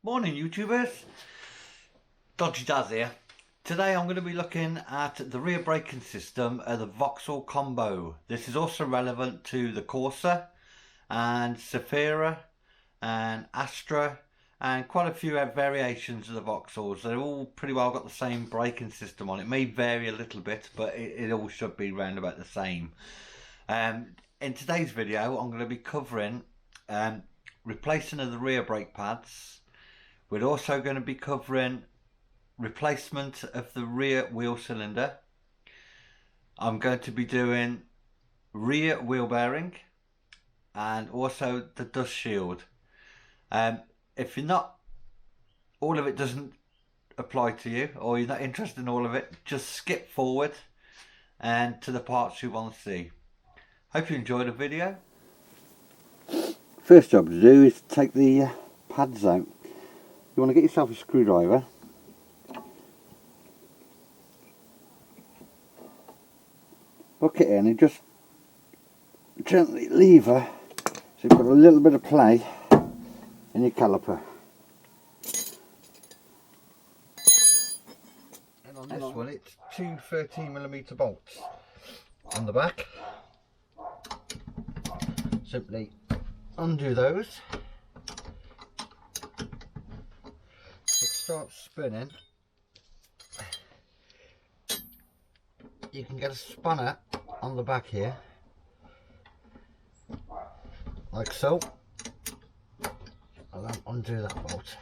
Morning YouTubers, Dodgy Daz here. Today I'm going to be looking at the rear braking system of the Vauxhall Combo. This is also relevant to the Corsa and Zafira and Astra and quite a few variations of the Vauxhalls. They're all pretty well got the same braking system on. It may vary a little bit, but it all should be round about the same. In today's video I'm going to be covering replacing of the rear brake pads. We're also going to be covering replacement of the rear wheel cylinder. I'm going to be doing rear wheel bearing and also the dust shield. If you're not, all of it doesn't apply to you, or you're not interested in all of it, just skip forward and to the parts you want to see. Hope you enjoyed the video. First job to do is take the pads out. You want to get yourself a screwdriver, hook it in and just gently lever so you've got a little bit of play in your caliper. And on this one it's two 13mm bolts on the back. Simply undo those. It starts spinning. You can get a spanner on the back here, like so, and then undo that bolt.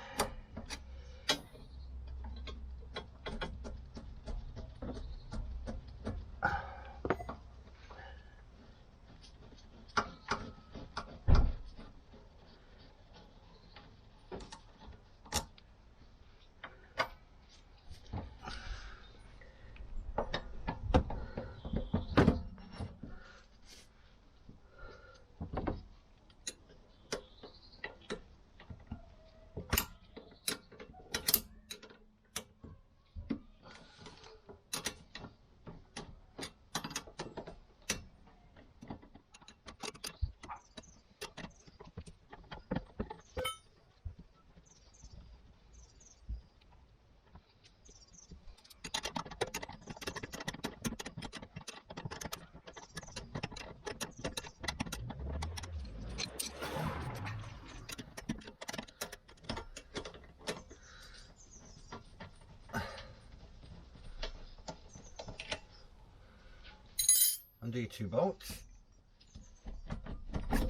Undo your two bolts,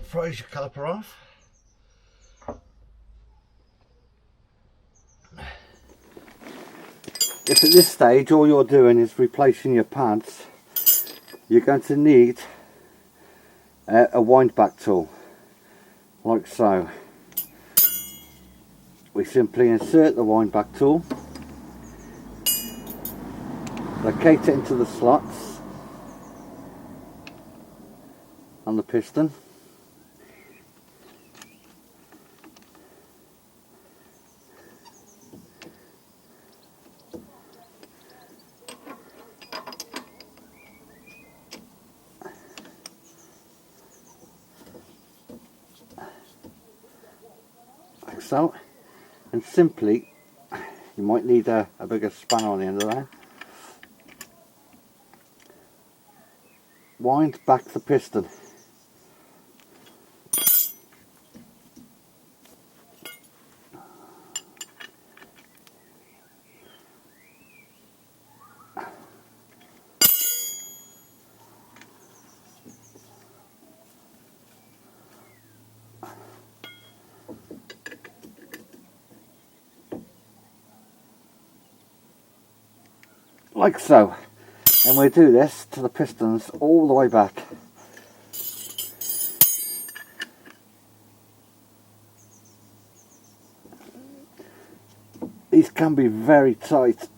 froze your caliper off. If at this stage all you're doing is replacing your pads, you're going to need a wind back tool, like so. We simply insert the wind back tool, locate it into the slots on the piston, like so, and simply, you might need a bigger spanner on the end of that, wind back the piston. Like so, and we do this to the pistons all the way back. These can be very tight.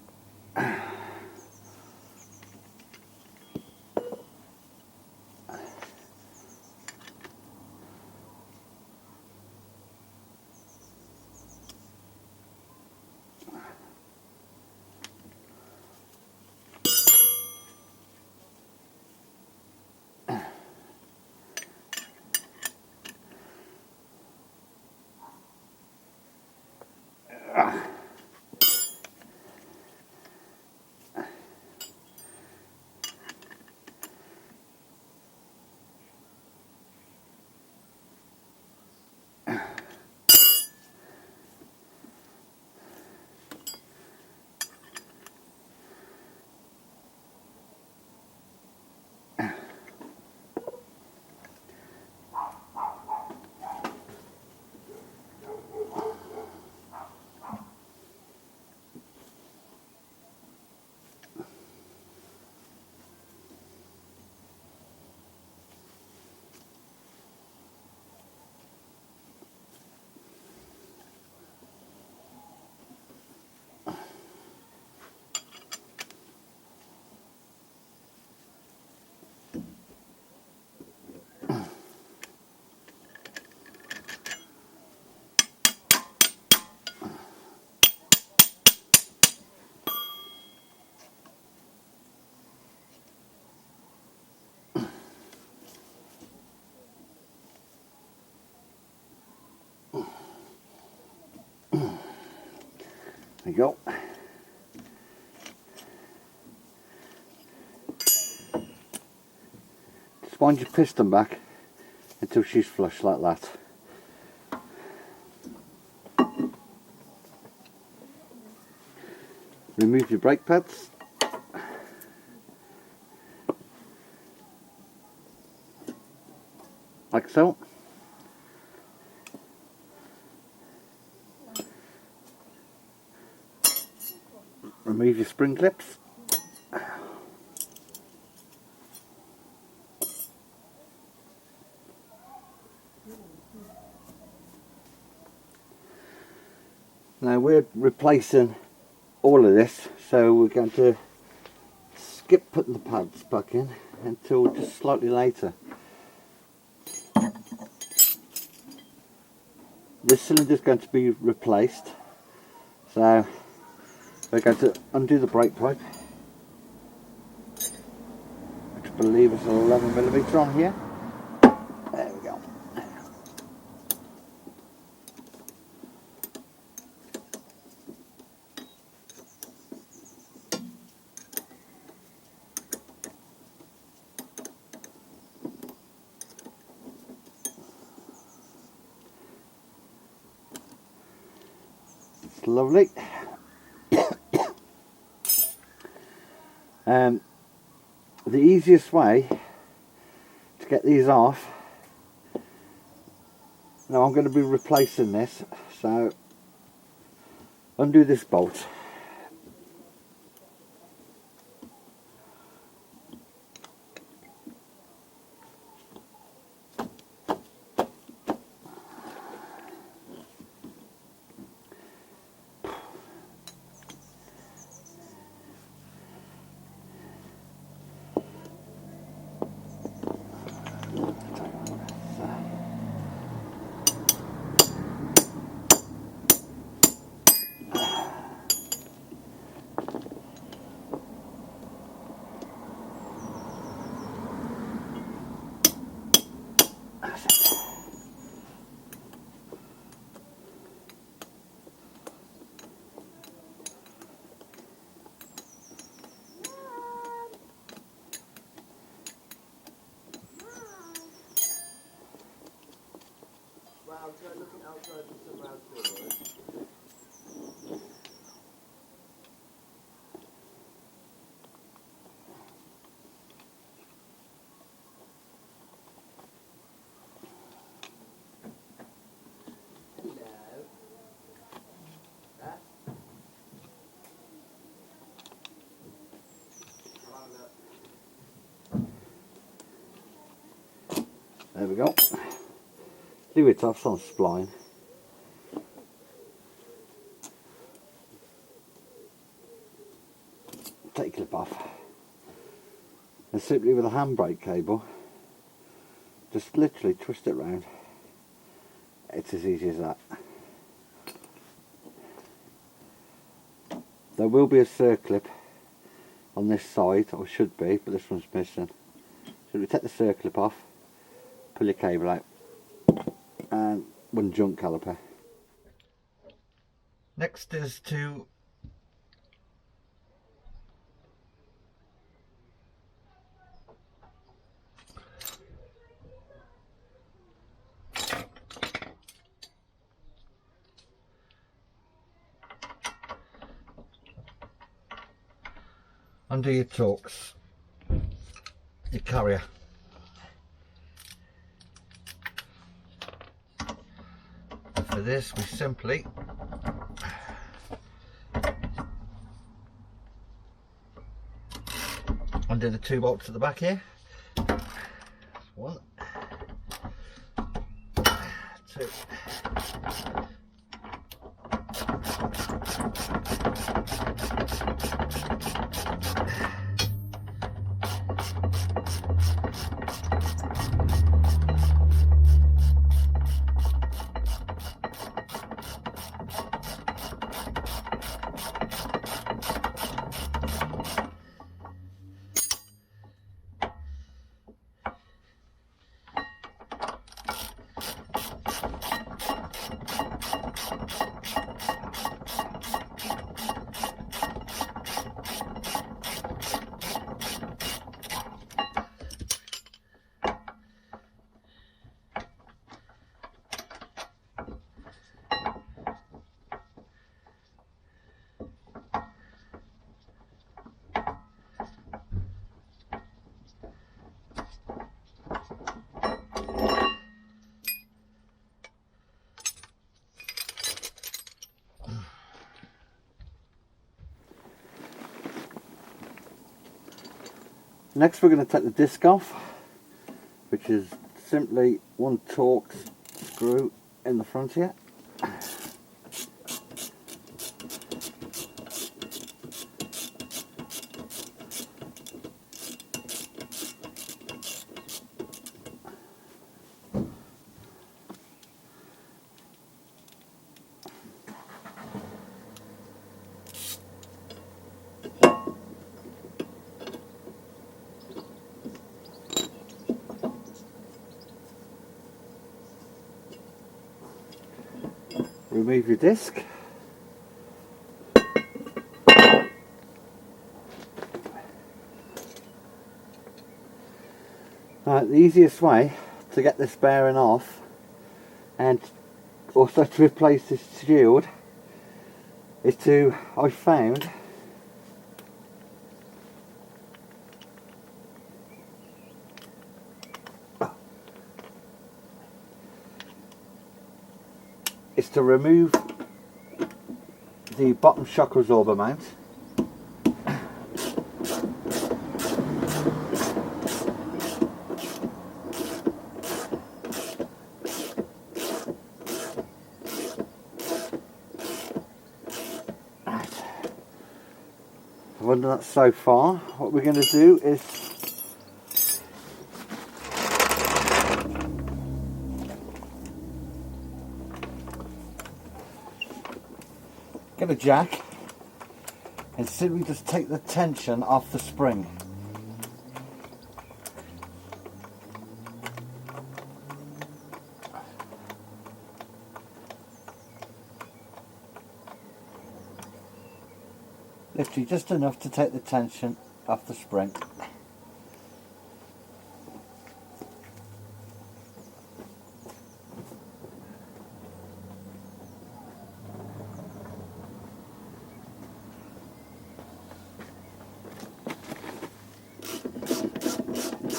There you go. Just wind your piston back until she's flush like that. Remove your brake pads. Like so. Remove your spring clips. Now we're replacing all of this, so we're going to skip putting the pads back in until just slightly later. This cylinder is going to be replaced, so we're going to undo the brake pipe, which I believe is 11mm on here. There we go. It's lovely. The easiest way to get these off, now I'm going to be replacing this, so undo this bolt. Wow, try looking outside for some outdoors. Hello. Huh? There we go. Leave it off on spline. Take clip off. And simply with a handbrake cable, just literally twist it round. It's as easy as that. There will be a circlip on this side, or should be, but this one's missing. So we take the circlip off, pull your cable out, and one junk caliper. Next is to undo your torques, your carrier. And for this we simply undo the 2 bolts at the back here. One, 2. Next we're going to take the disc off, which is simply one Torx screw in the front here. Remove your disc. Right, the easiest way to get this bearing off and also to replace this shield is to, I found, is to remove the bottom shock absorber mount. I've done that so far. What we're going to do is get a jack and simply just take the tension off the spring. Literally just enough to take the tension off the spring.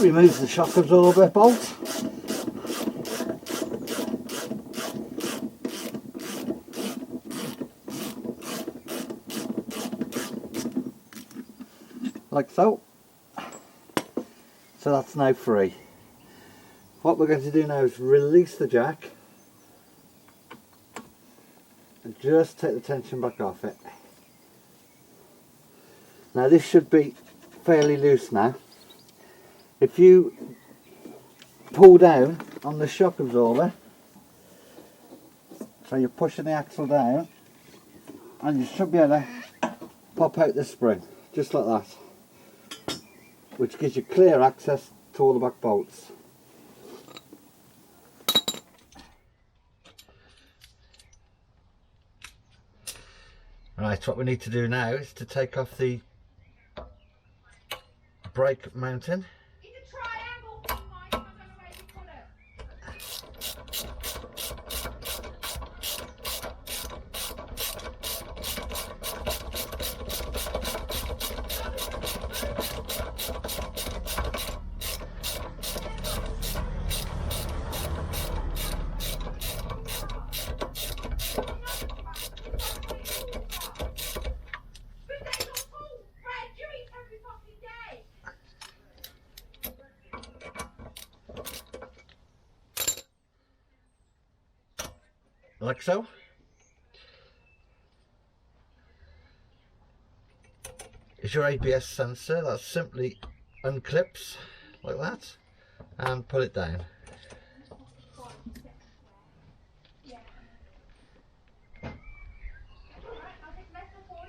Remove the shock absorber bolt. Like so. So that's now free. What we're going to do now is release the jack and just take the tension back off it. Now this should be fairly loose now. If you pull down on the shock absorber, so you're pushing the axle down, and you should be able to pop out the spring, just like that, which gives you clear access to all the back bolts. Right, what we need to do now is to take off the brake mounting. Like so. Is your ABS sensor. That simply unclips like that and pull it down.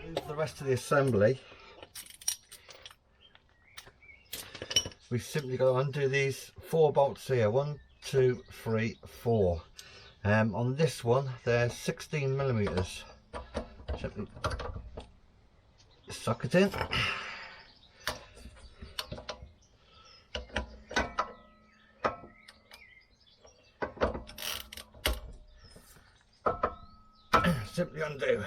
Move the rest of the assembly. We simply got to undo these 4 bolts here. 1, 2, 3, 4. On this one, they're 16mm. Simply sock it in. Simply undo.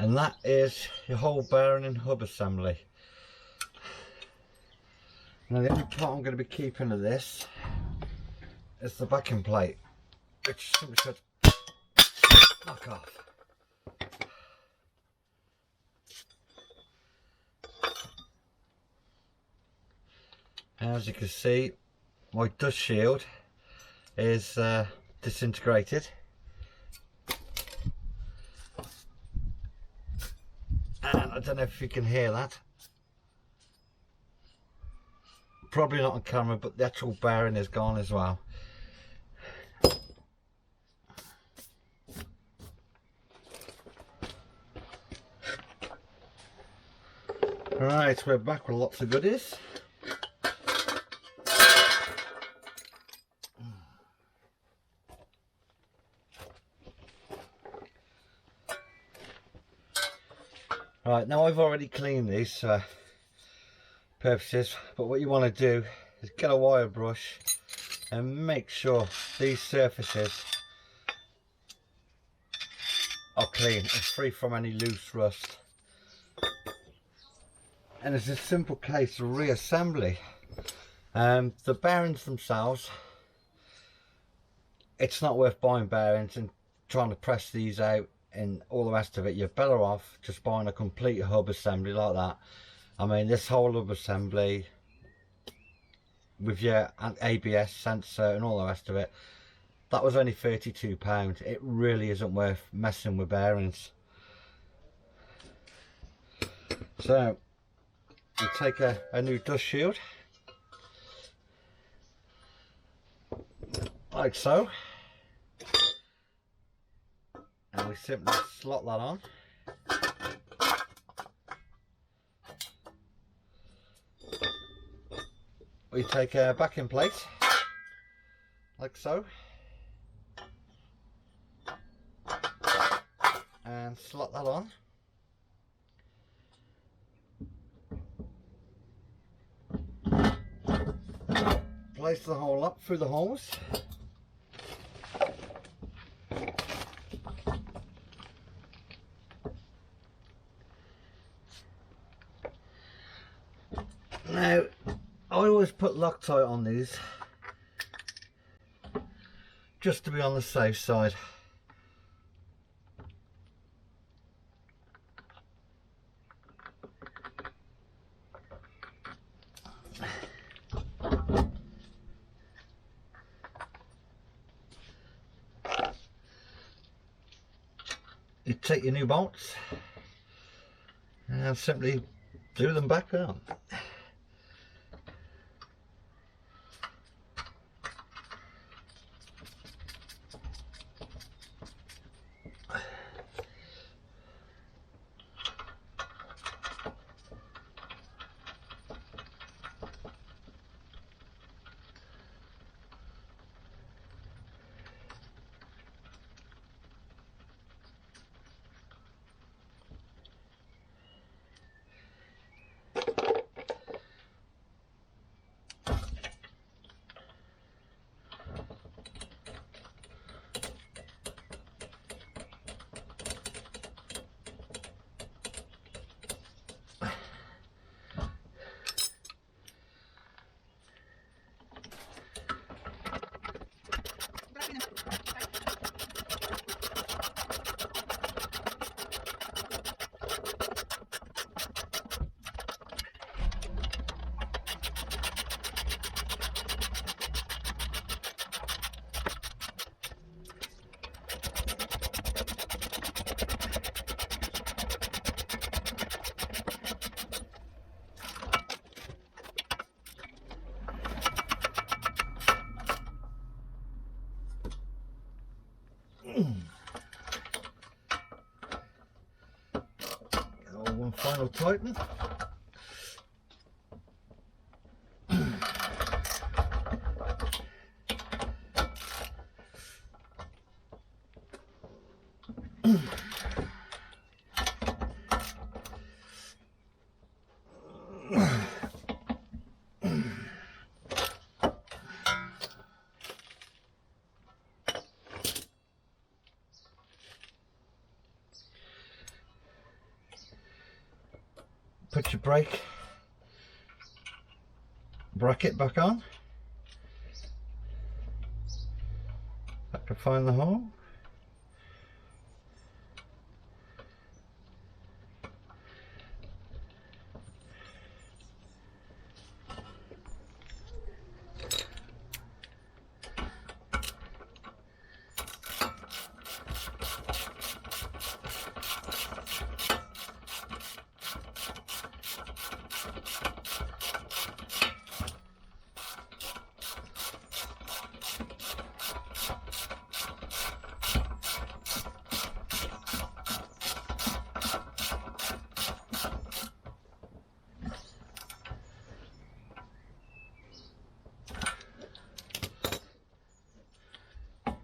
and that is your whole bearing and hub assembly. Now the only part I'm going to be keeping of this is the backing plate, which simply should knock off. As you can see, my dust shield is disintegrated, and I don't know if you can hear that. Probably not on camera, but the actual bearing is gone as well. Right, we're back with lots of goodies. Right, now I've already cleaned these purposes, but what you want to do is get a wire brush and make sure these surfaces are clean and free from any loose rust. And it's a simple case of reassembly. The bearings themselves, it's not worth buying bearings and trying to press these out and all the rest of it. You're better off just buying a complete hub assembly like that. I mean, this whole hub assembly with your ABS sensor and all the rest of it, that was only £32. It really isn't worth messing with bearings. So you take a new dust shield, like so, and we simply slot that on. We take a backing plate, like so, and slot that on. Place the hole up through the holes. Now, I always put Loctite on these just to be on the safe side. You take your new bolts and simply do them back on. One final tighten. your brake bracket back on. I can find the hole.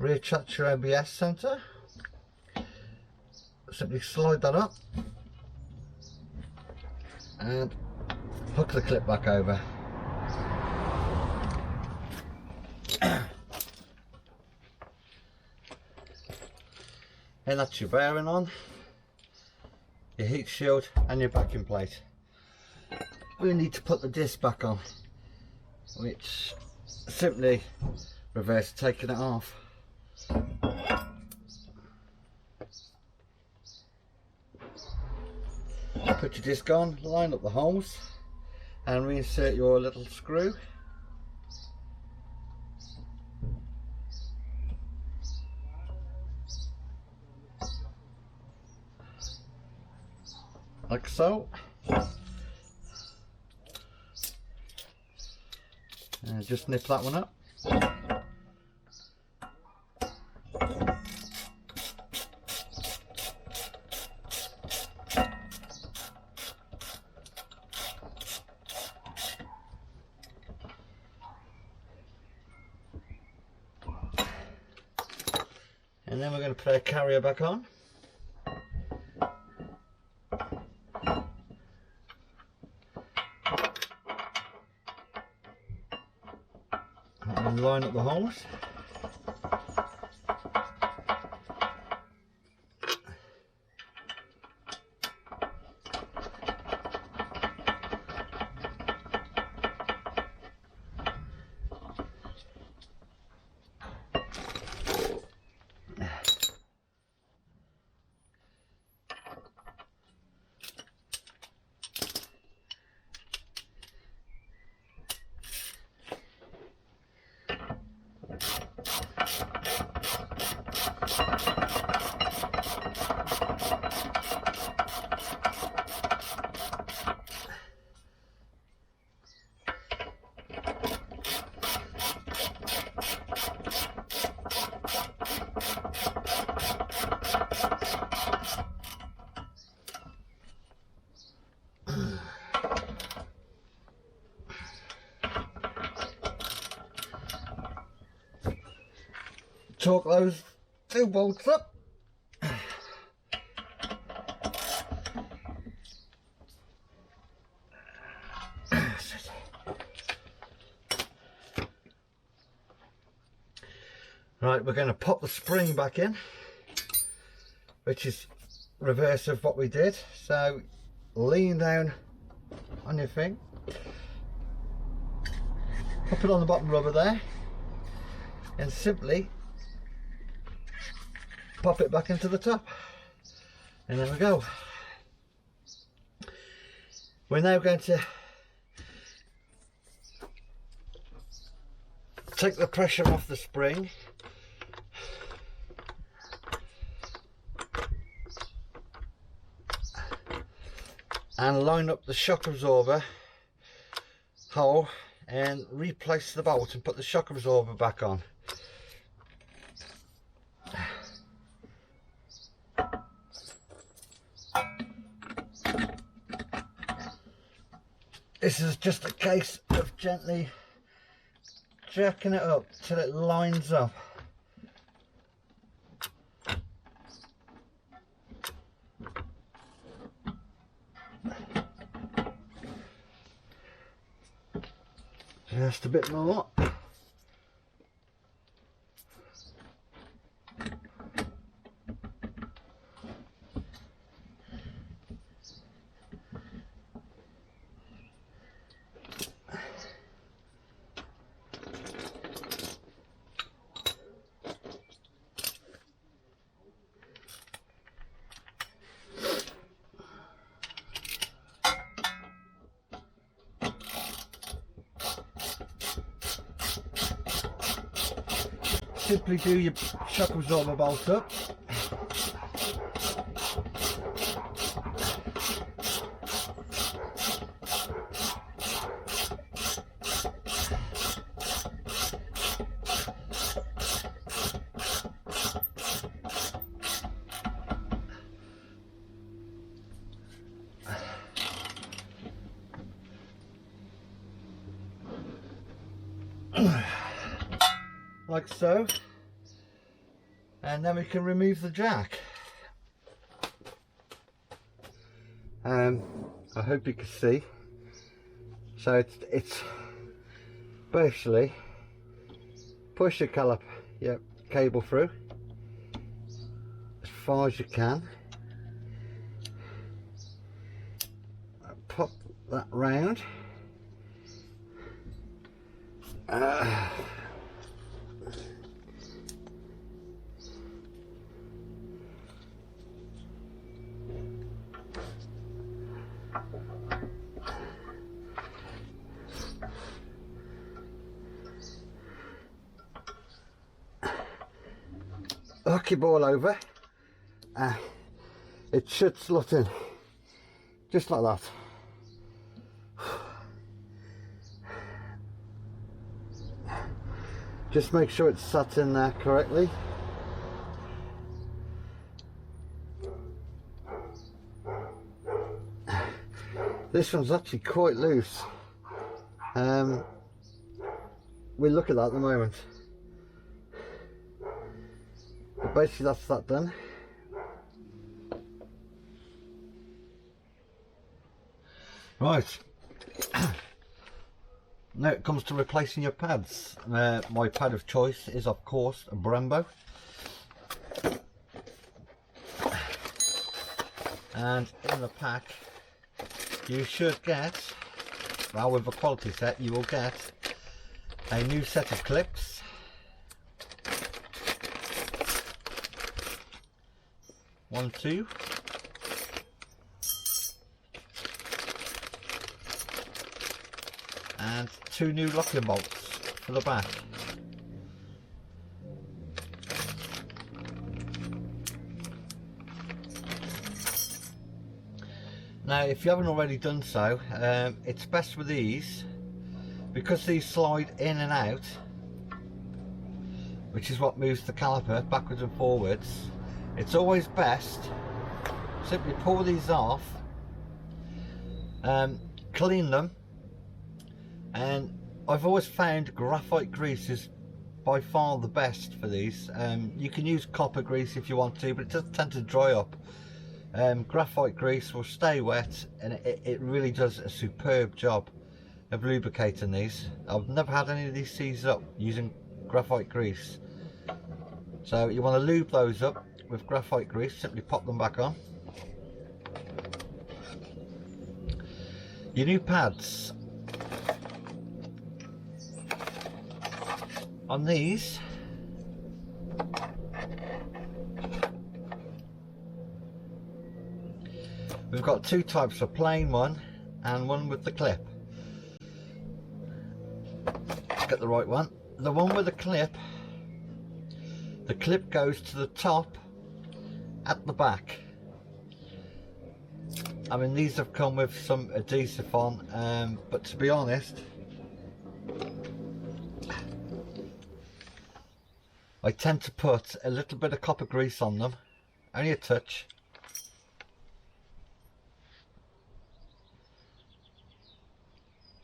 Reattach your ABS centre. Simply slide that up and hook the clip back over. And that's your bearing on, your heat shield and your backing plate. We need to put the disc back on, which simply reverse taking it off. Put your disc on, line up the holes and reinsert your little screw. Like so. And just nip that one up. And then we're going to put our carrier back on. And line up the holes. Torque those two bolts up. Right, we're going to pop the spring back in, which is reverse of what we did. So lean down on your thing, pop it on the bottom rubber there, and simply pop it back into the top, and there we go. We're now going to take the pressure off the spring and line up the shock absorber hole and replace the bolt and put the shock absorber back on. This is just a case of gently jerking it up till it lines up. Just a bit more. simply do your shock absorber bolt up. Like so, and then we can remove the jack. I hope you can see. So it's basically push the caliper, cable through as far as you can, pop that round. Hook your ball over. It should slot in just like that. Just make sure it's sat in there correctly. This one's actually quite loose. We'll look at that at the moment. But basically that's that done. Right. Now it comes to replacing your pads. My pad of choice is of course a Brembo. And in the pack you should get, well, with a quality set you will get a new set of clips, one, two, and two new locking bolts for the back. Now if you haven't already done so, it's best with these, because these slide in and out, which is what moves the caliper backwards and forwards. It's always best simply pull these off, clean them, and I've always found graphite grease is by far the best for these. You can use copper grease if you want to, but it does tend to dry up. Graphite grease will stay wet, and it really does a superb job of lubricating these. I've never had any of these seized up using graphite grease. So you want to lube those up with graphite grease. Simply pop them back on. Your new pads on these, we've got two types, a plain one and one with the clip. Let's get the right one. The one with the clip goes to the top at the back. I mean, these have come with some adhesive on, but to be honest, I tend to put a little bit of copper grease on them, only a touch.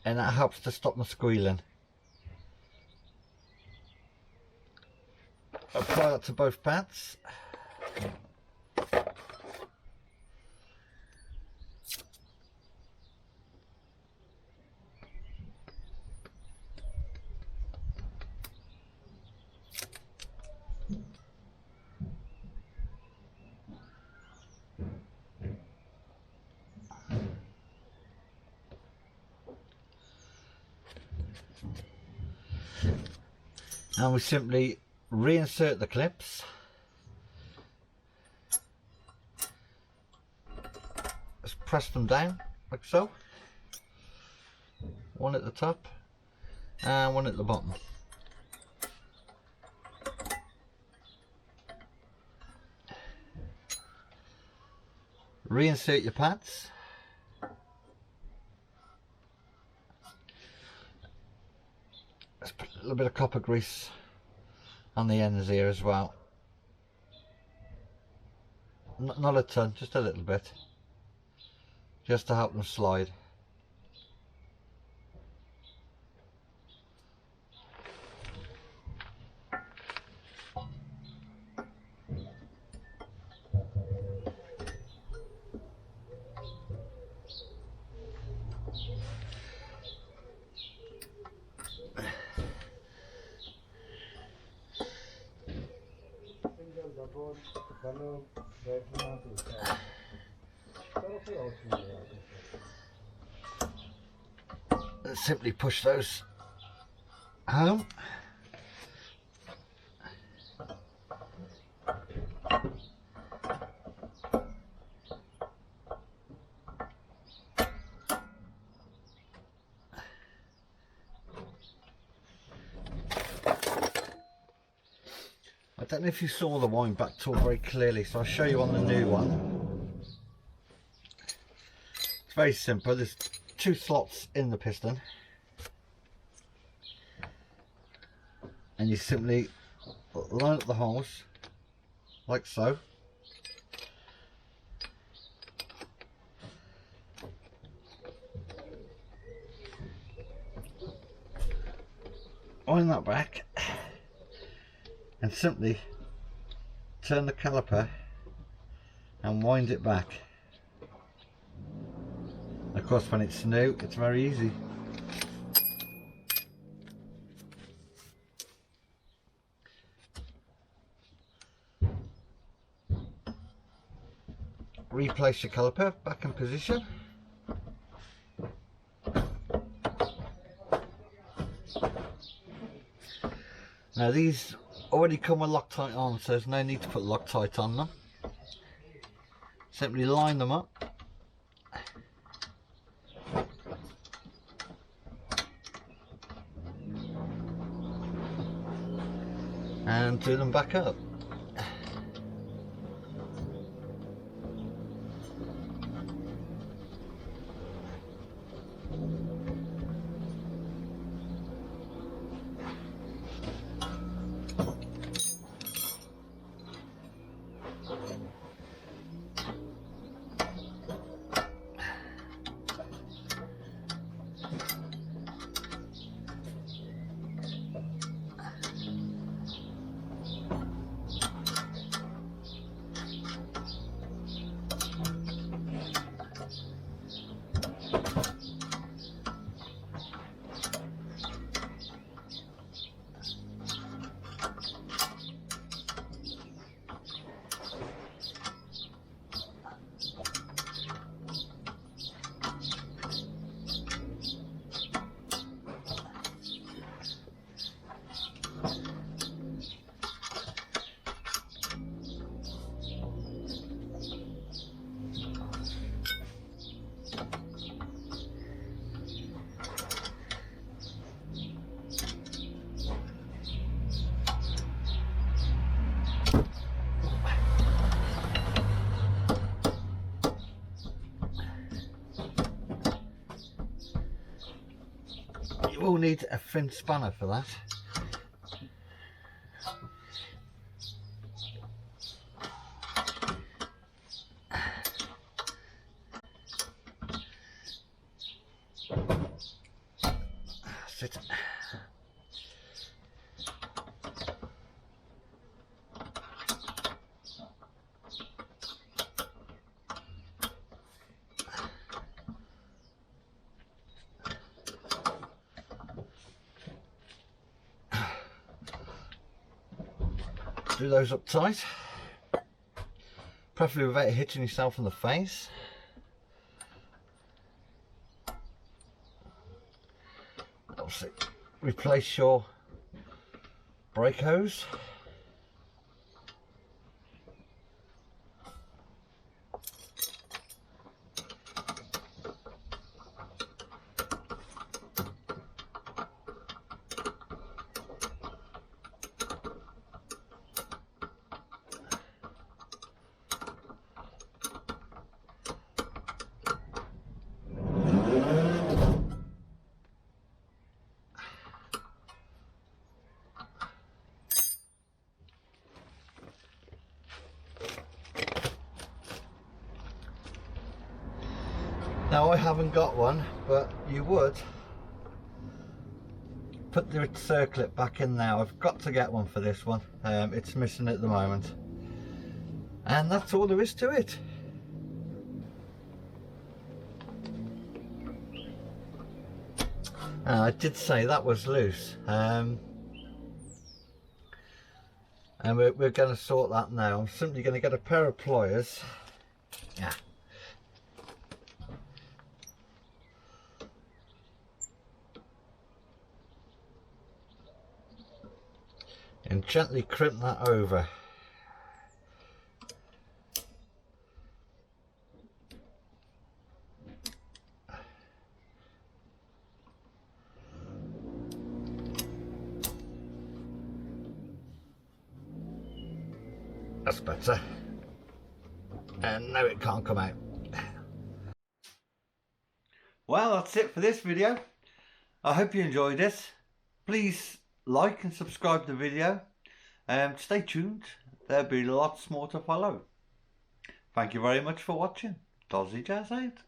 And that helps to stop them squealing. Apply that to both pads. And we simply reinsert the clips. Just press them down like so. One at the top and one at the bottom. Reinsert your pads. Let's put a little bit of copper grease on the ends here as well. Not a ton, just a little bit, just to help them slide. Let's simply push those home. I don't know if you saw the wind back tool very clearly, so I'll show you on the new one. It's very simple. There's two slots in the piston, and you simply line up the holes like so. Wind that back and simply turn the caliper and wind it back. Of course, when it's new, it's very easy. Replace your caliper back in position. Now these already come with Loctite on, so there's no need to put Loctite on them. Simply line them up. And do them back up. You will need a thin spanner for that. That's it. Do those up tight, preferably without hitting yourself in the face. Obviously, replace your brake hose. haven't got one, but you would put the circlip back in now. I've got to get one for this one. It's missing at the moment, and that's all there is to it. I did say that was loose, and we're going to sort that now. I'm simply going to get a pair of pliers. Yeah. And gently crimp that over. That's better. And now it can't come out. Well, that's it for this video. I hope you enjoyed it. Please like and subscribe to the video. Stay tuned. There'll be lots more to follow. Thank you very much for watching. Dozzy Jazz out.